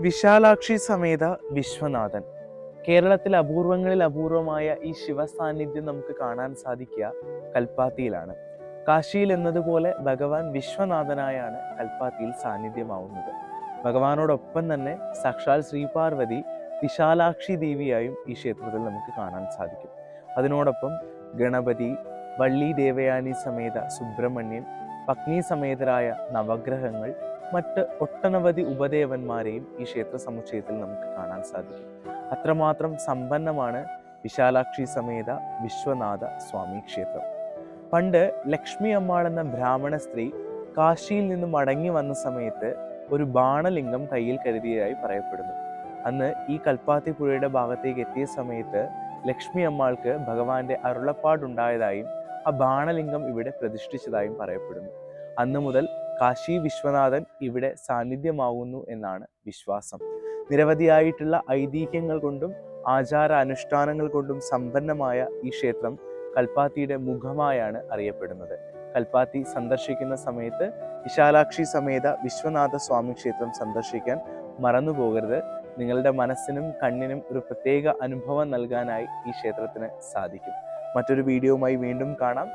വിശാലാക്ഷി സമേത വിശ്വനാഥൻ. കേരളത്തിൽ അപൂർവങ്ങളിൽ അപൂർവമായ ഈ ശിവസാന്നിധ്യം നമുക്ക് കാണാൻ സാധിക്കുക കൽപ്പാത്തിയിലാണ്. കാശിയിൽ എന്നതുപോലെ ഭഗവാൻ വിശ്വനാഥനായാണ് കൽപ്പാത്തിയിൽ സാന്നിധ്യമാവുന്നത്. ഭഗവാനോടൊപ്പം തന്നെ സാക്ഷാൽ ശ്രീപാർവതി വിശാലാക്ഷി ദേവിയായും ഈ ക്ഷേത്രത്തിൽ നമുക്ക് കാണാൻ സാധിക്കും. അതിനോടൊപ്പം ഗണപതി, വള്ളി ദേവയാനി സമേത സുബ്രഹ്മണ്യൻ, പത്നി സമേതരായ നവഗ്രഹങ്ങൾ, മറ്റ് ഒട്ടനവധി ഉപദേവന്മാരെയും ഈ ക്ഷേത്ര സമുച്ചയത്തിൽ നമുക്ക് കാണാൻ സാധിക്കും. അത്രമാത്രം സമ്പന്നമാണ് വിശാലാക്ഷി സമേത വിശ്വനാഥ സ്വാമി ക്ഷേത്രം. പണ്ട് ലക്ഷ്മി അമ്മാൾ എന്ന ബ്രാഹ്മണ സ്ത്രീ കാശിയിൽ നിന്നും മടങ്ങി വന്ന സമയത്ത് ഒരു ബാണലിംഗം കയ്യിൽ കരുതിയതായി പറയപ്പെടുന്നു. അന്ന് ഈ കൽപ്പാത്തി പുഴയുടെ ഭാഗത്തേക്ക് എത്തിയ സമയത്ത് ലക്ഷ്മി അമ്മാൾക്ക് ഭഗവാന്റെ അരുളപ്പാടുണ്ടായതായും ആ ബാണലിംഗം ഇവിടെ പ്രതിഷ്ഠിച്ചതായും പറയപ്പെടുന്നു. അന്നു മുതൽ കാശി വിശ്വനാഥൻ ഇവിടെ സാന്നിധ്യമാവുന്നു എന്നാണ് വിശ്വാസം. നിരവധിയായിട്ടുള്ള ഐതിഹ്യങ്ങൾ കൊണ്ടും ആചാര അനുഷ്ഠാനങ്ങൾ കൊണ്ടും സമ്പന്നമായ ഈ ക്ഷേത്രം കൽപ്പാത്തിയുടെ മുഖമായാണ് അറിയപ്പെടുന്നത്. കൽപ്പാത്തി സന്ദർശിക്കുന്ന സമയത്ത് വിശാലാക്ഷി സമേത വിശ്വനാഥ സ്വാമി ക്ഷേത്രം സന്ദർശിക്കാൻ മറന്നു പോകരുത്. നിങ്ങളുടെ മനസ്സിനും കണ്ണിനും ഒരു പ്രത്യേക അനുഭവം നൽകാനായി ഈ ക്ഷേത്രത്തിന് സാധിക്കും. മറ്റൊരു വീഡിയോയുമായി വീണ്ടും കാണാം.